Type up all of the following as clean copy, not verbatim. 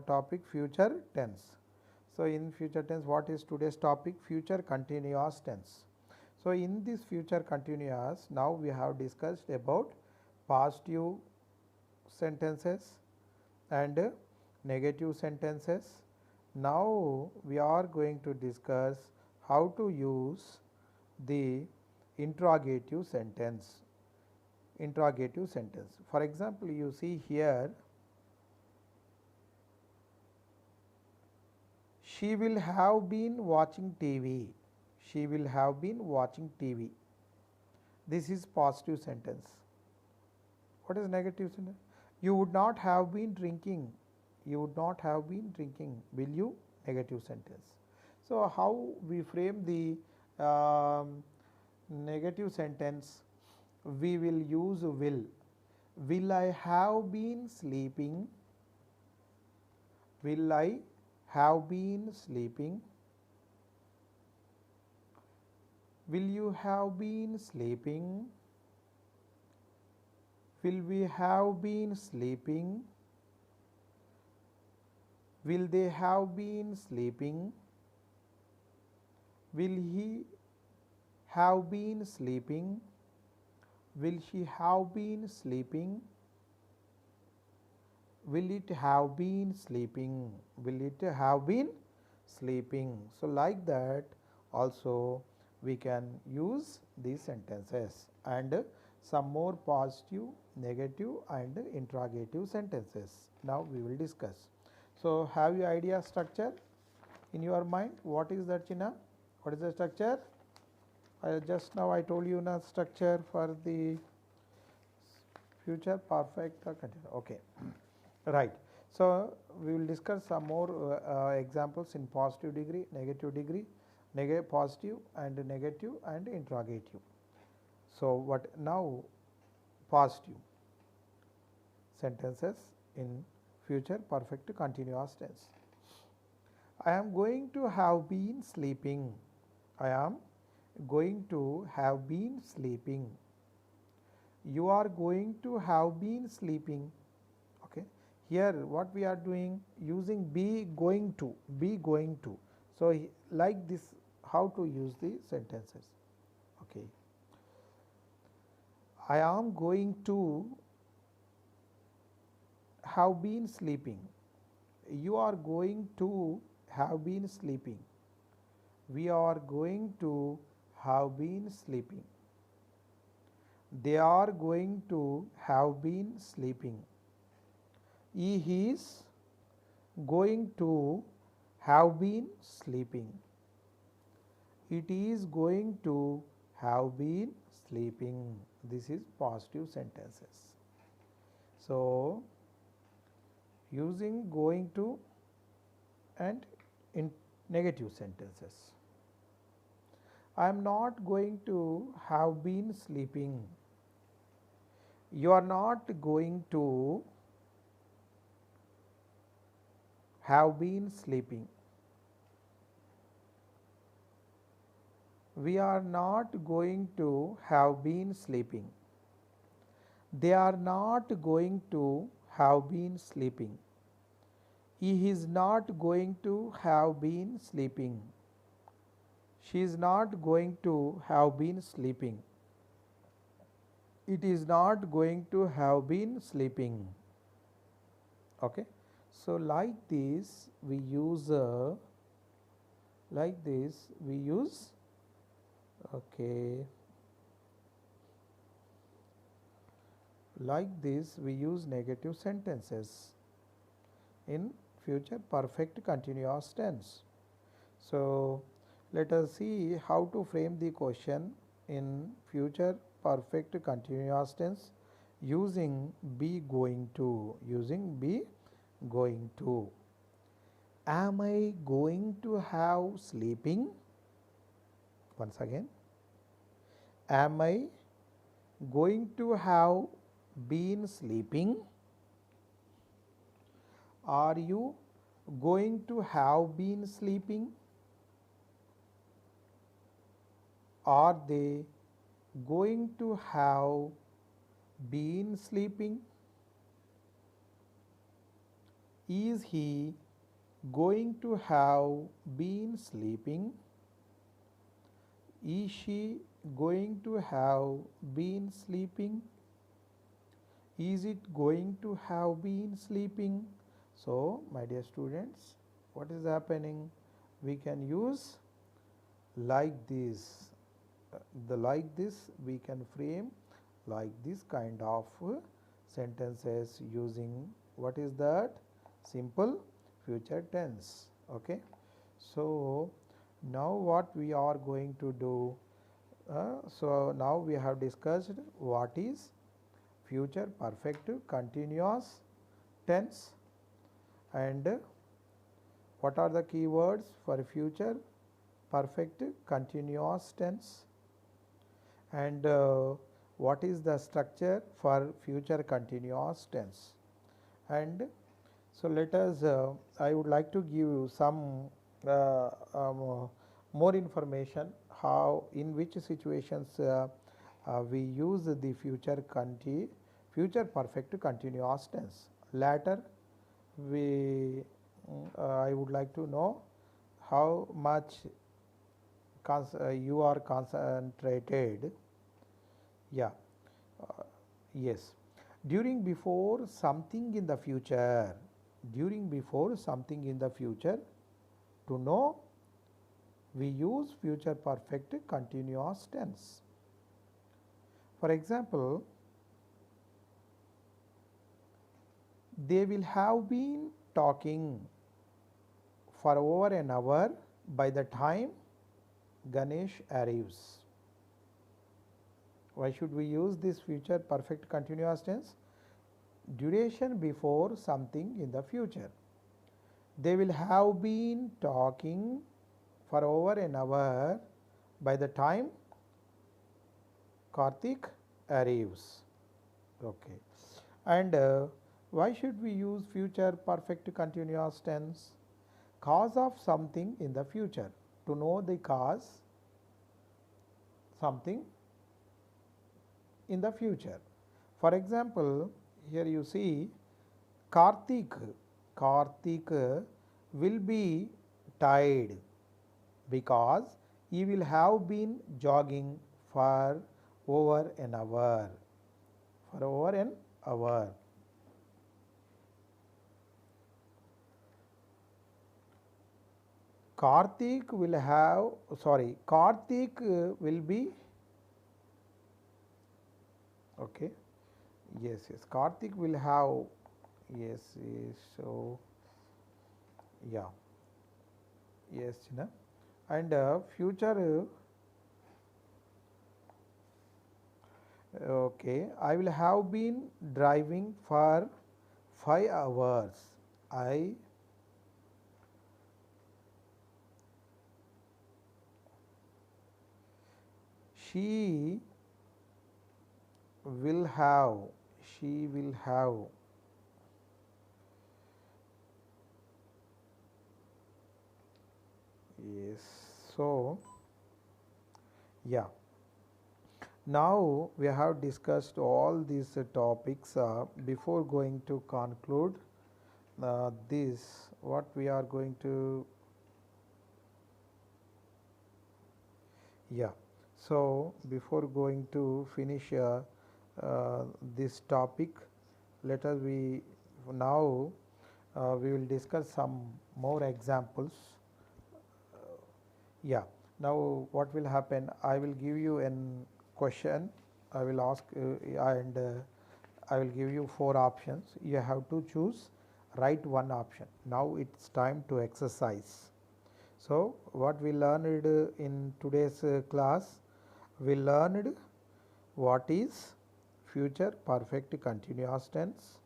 topic future tense. So, in future tense, what is today's topic? Future continuous tense. So, in this future continuous, now we have discussed about positive sentences and negative sentences. Now, we are going to discuss how to use the interrogative sentence. Interrogative sentence. For example, you see here, she will have been watching TV. She will have been watching TV. This is positive sentence. What is negative sentence? You would not have been drinking. You would not have been drinking. Will you? Negative sentence. So, how we frame the negative sentence? We will use will. Will I have been sleeping? Will I have been sleeping? Will you have been sleeping? Will we have been sleeping? Will they have been sleeping? Will he have been sleeping? Will she have been sleeping? Will it have been sleeping? Will it have been sleeping? So, like that also we can use these sentences and some more positive, negative and interrogative sentences. Now, we will discuss. So, have you idea structure in your mind? What is that, China? What is the structure? Just now I told you na structure for the future perfect continuous. Okay. Right. So, we will discuss some more examples in positive degree, positive and negative and interrogative. So, what now positive sentences in future perfect continuous tense. I am going to have been sleeping. I am going to have been sleeping. You are going to have been sleeping. Okay. Here what we are doing, using be going to, be going to. So, like this, how to use the sentences. Okay. I am going to have been sleeping. You are going to have been sleeping. We are going to have been sleeping. They are going to have been sleeping. He is going to have been sleeping. It is going to have been sleeping. This is positive sentences. So, using going to and in negative sentences. I am not going to have been sleeping. You are not going to have been sleeping. We are not going to have been sleeping. They are not going to have been sleeping. He is not going to have been sleeping. She is not going to have been sleeping. It is not going to have been sleeping. Okay. So, like this we use okay, like this we use negative sentences in future perfect continuous tense. So, let us see how to frame the question in future perfect continuous tense using be going to, Am I going to have sleeping? Once again, am I going to have been sleeping? Are you going to have been sleeping? Are they going to have been sleeping? Is he going to have been sleeping? Is she going to have been sleeping? Is it going to have been sleeping? So, my dear students, what is happening? We can use like this. The like this we can frame like this kind of sentences using what is that? Simple future tense. Okay. So, now what we are going to do? So, now we have discussed what is future perfect continuous tense and what are the keywords for future perfect continuous tense and what is the structure for future continuous tense. And so, let us I would like to give you some more information how in which situations we use the future perfect continuous tense. Later we I would like to know how much you are concentrated. Yeah, yes. During before something in the future. During before something in the future. To know, we use future perfect continuous tense. For example, they will have been talking for over an hour by the time Ganesh arrives. Why should we use this future perfect continuous tense? Duration before something in the future. They will have been talking for over an hour by the time Karthik arrives. Okay. And why should we use future perfect continuous tense? Cause of something in the future. To know the cause something in the future. For example, here you see Karthik will be tired because he will have been jogging for over an hour. For over an hour. Karthik will be okay. Yes, Karthik will have yes. So yeah, yes, and future. Okay, I will have been driving for 5 hours. I she will have she will have yes. So yeah, now we have discussed all these topics. Before going to conclude this, what we are going to yeah. So before going to finish this topic, let us now we will discuss some more examples. Yeah. Now what will happen? I will give you an question. I will ask and I will give you 4 options. You have to choose write one option. Now it's time to exercise. So what we learned in today's class, we learned what is future perfect continuous tense,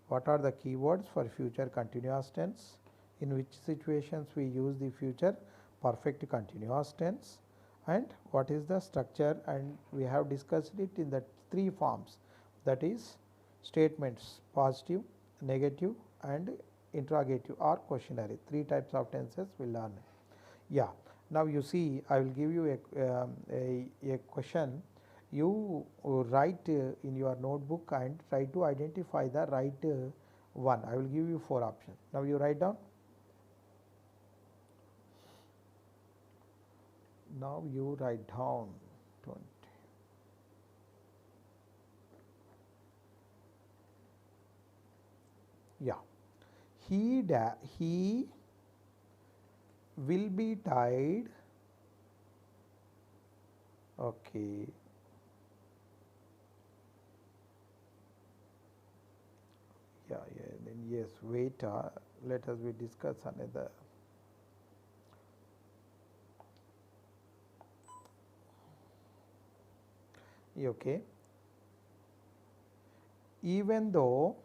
what are the keywords for future continuous tense, in which situations we use the future perfect continuous tense, and what is the structure, and we have discussed it in the 3 forms, that is statements positive, negative and interrogative or questionnaire. 3 types of tenses we learn. Yeah. Now you see, I will give you a question. You write in your notebook and try to identify the right 1. I will give you 4 options. Now you write down. Now you write down 20. Yeah. He will be tied. Okay. Yeah, then yes, wait, let us we discuss another. Okay. Even though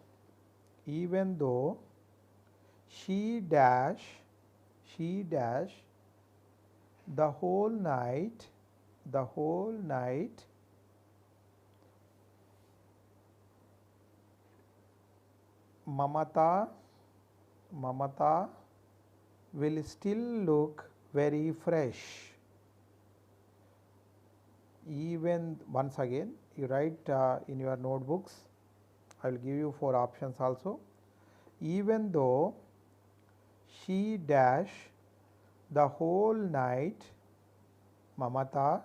she dash the whole night Mamata will still look very fresh. Even once again you write in your notebooks. I will give you 4 options also. Even though she dash the whole night, Mamata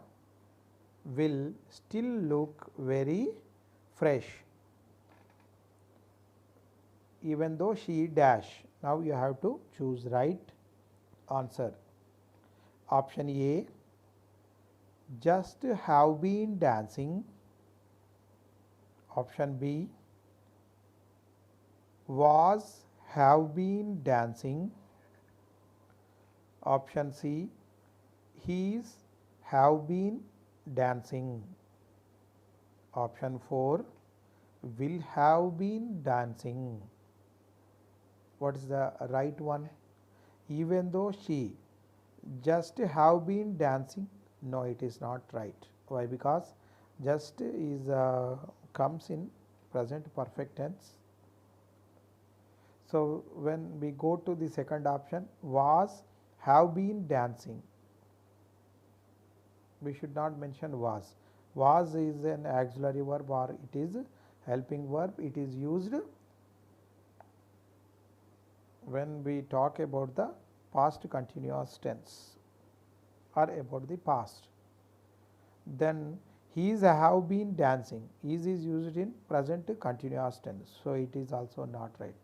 will still look very fresh. Even though she dash. Now you have to choose right answer. Option A, just have been dancing. Option B, was have been dancing. Option C, he's have been dancing. Option 4, will have been dancing. What is the right one? Even though she, just have been dancing. No, it is not right. Why? Because just is comes in present perfect tense. So when we go to the second option, was have been dancing, we should not mention was. Was is an auxiliary verb or it is helping verb. It is used when we talk about the past continuous tense or about the past. Then he is have been dancing. Is used in present continuous tense. So it is also not right.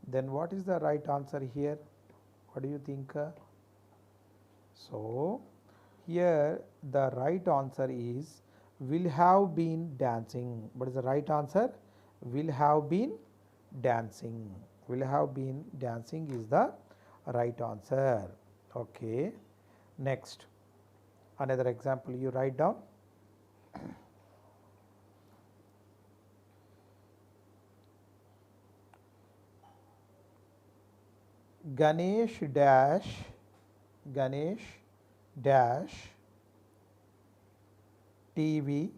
Then what is the right answer here? What do you think? So here the right answer is will have been dancing. What is the right answer? Will have been dancing. Will have been dancing is the right answer. Okay. Next, another example you write down. Ganesh dash TV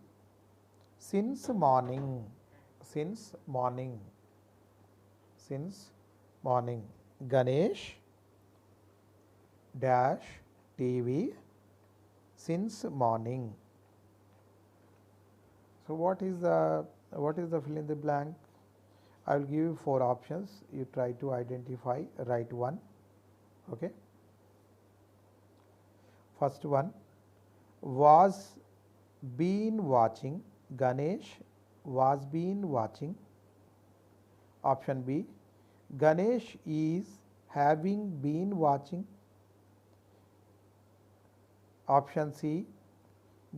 since morning. Ganesh dash TV since morning. So what is the fill in the blank? I will give you 4 options. You try to identify right one. Okay. First one, was been watching. Ganesh was been watching. Option B, Ganesh is having been watching. Option C,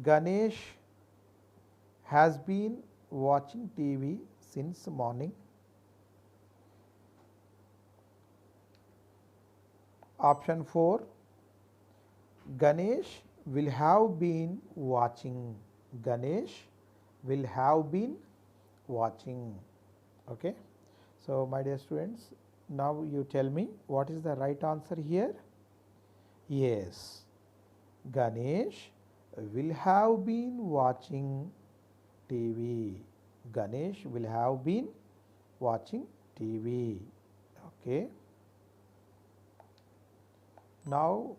Ganesh has been watching TV since morning. Option 4, Ganesh will have been watching. Ganesh will have been watching. Okay. So my dear students, now you tell me what is the right answer here? Yes, Ganesh will have been watching TV. Ganesh will have been watching TV. Okay. Now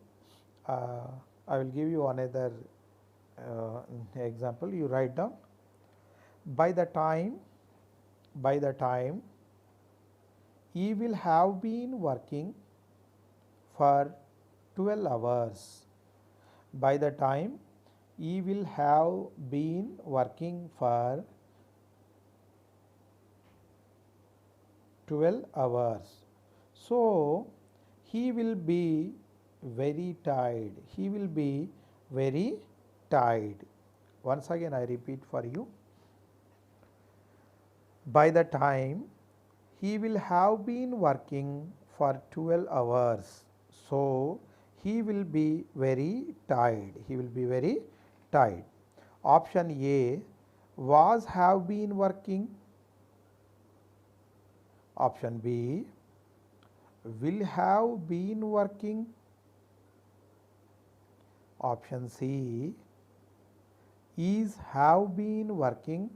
I will give you another example. You write down. By the time he will have been working for 12 hours. By the time he will have been working for 12 hours. So he will be very tired. He will be very tired. Once again I repeat for you. By the time he will have been working for 12 hours. So he will be very tired. He will be very tired. Option A, was have been working. Option B, will have been working. Option C, is have been working.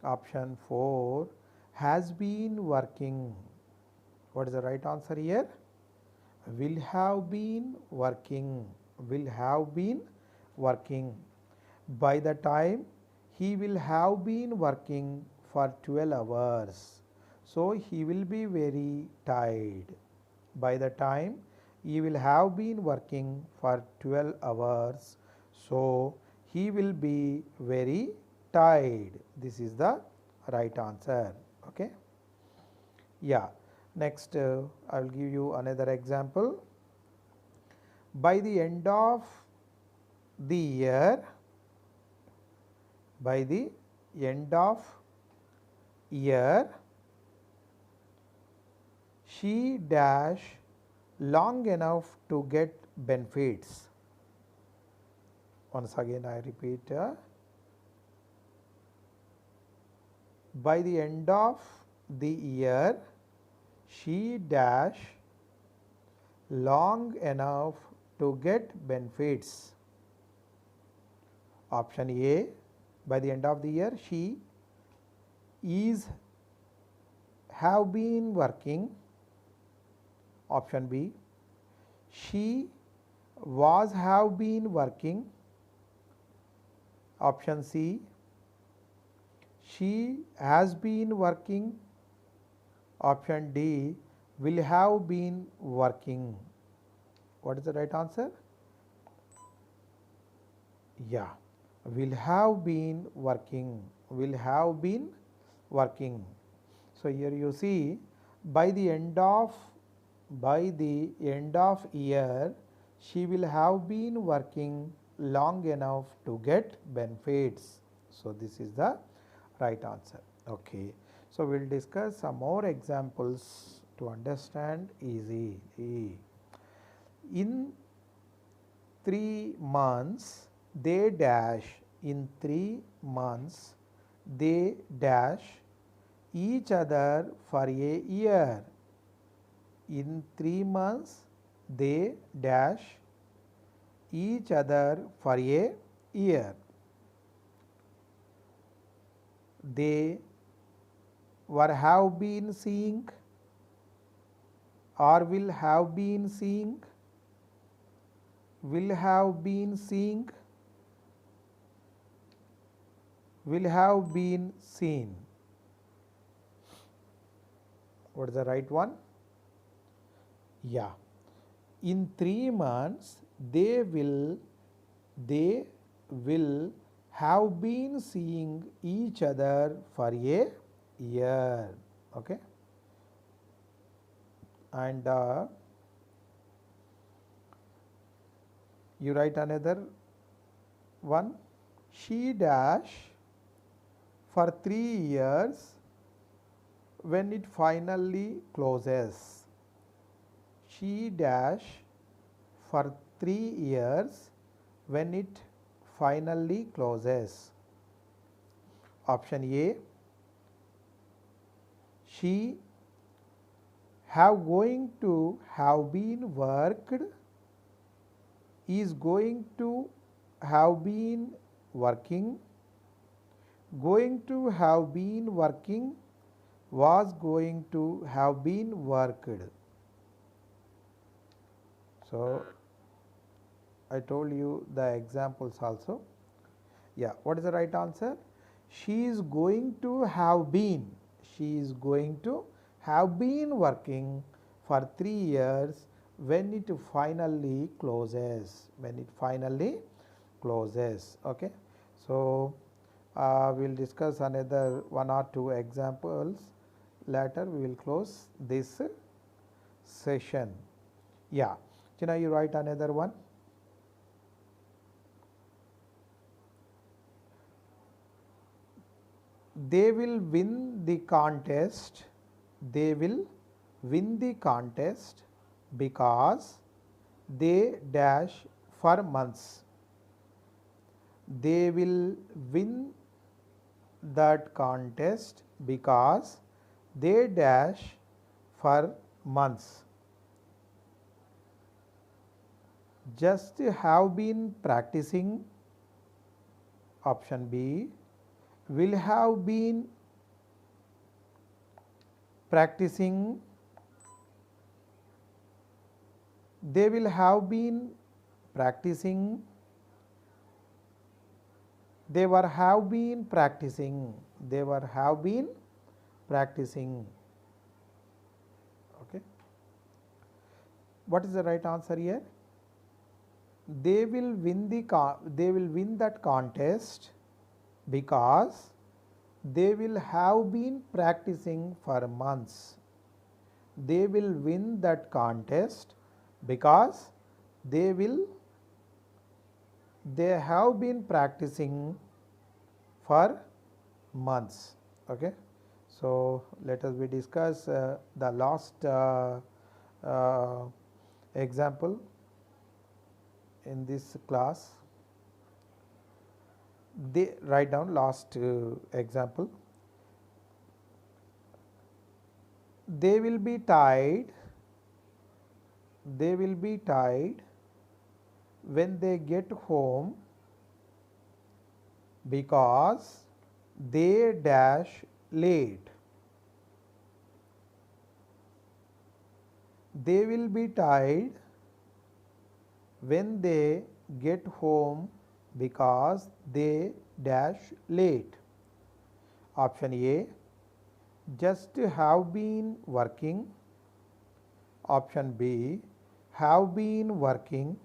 Option 4, has been working. What is the right answer here? Will have been working. Will have been working. By the time he will have been working for 12 hours. So he will be very tired. By the time he will have been working for 12 hours. So he will be very tired. This is the right answer. Okay. Yeah. Next I will give you another example. By the end of the year, by the end of year, she dash long enough to get benefits. Once again I repeat, by the end of the year, she dash long enough to get benefits. Option A, by the end of the year she is have been working. Option B, she was have been working. Option C, she has been working. Option D, will have been working. What is the right answer? Yeah, will have been working. Will have been working. So here you see, by the end of year, she will have been working long enough to get benefits. So this is the right answer. Okay. So we will discuss some more examples to understand easily. In 3 months they dash. In 3 months they dash each other for a year. In 3 months they dash each other for a year. They were have been seeing or will have been seeing. Will have been seeing. Will have been seen. What is the right one? Yeah. In 3 months they will have been seeing each other for a year. Okay. And you write another one. She dash for 3 years when it finally closes. She dash for 3 years when it finally closes. Option A, she have going to have been worked, is going to have been working, going to have been working, was going to have been worked. So I told you the examples also. Yeah, what is the right answer? She is going to have been. She is going to have been working for 3 years when it finally closes, when it finally closes. Okay. So, we will discuss another 1 or 2 examples later. We will close this session. Yeah, China, you write another one. They will win the contest. They will win the contest because they dash for months. They will win that contest because they dash for months. Just have been practicing. Option B, will have been practicing. They will have been practicing. They were have been practicing. They were have been practicing. Okay. What is the right answer here? They will win that contest because they will have been practicing for months. They will win that contest because they have been practicing for months. Okay. So, let us discuss the last example in this class. They write down last example. They will be tied. They will be tied when they get home because they dash late. They will be tied when they get home because they dash late. Option A, just have been working. Option B, have been working.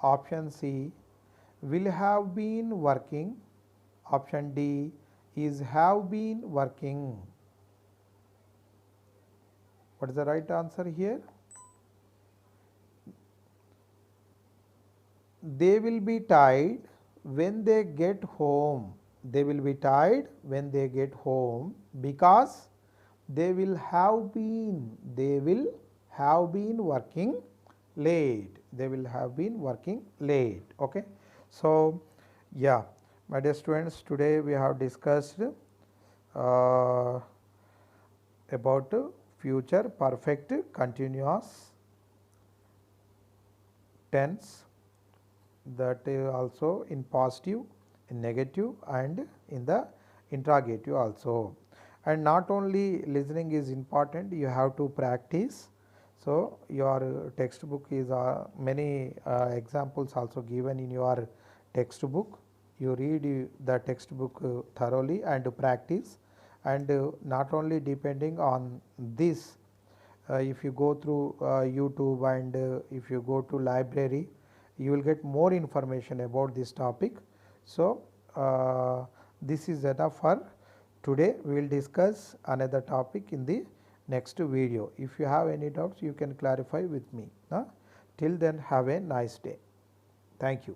Option C, will have been working. Option D is have been working. What is the right answer here? They will be tied when they get home. They will be tied when they get home because they will have been working late. They will have been working late. Okay. So, yeah, my dear students, today we have discussed about future perfect continuous tense, that is also in positive, in negative and in the interrogative also. And not only listening is important, you have to practice. So, your textbook is many examples also given in your textbook. You read the textbook thoroughly and practice, and not only depending on this, if you go through YouTube and if you go to library, you will get more information about this topic. So, this is enough for today. We will discuss another topic in the next video. If you have any doubts, you can clarify with me. Till then, have a nice day. Thank you.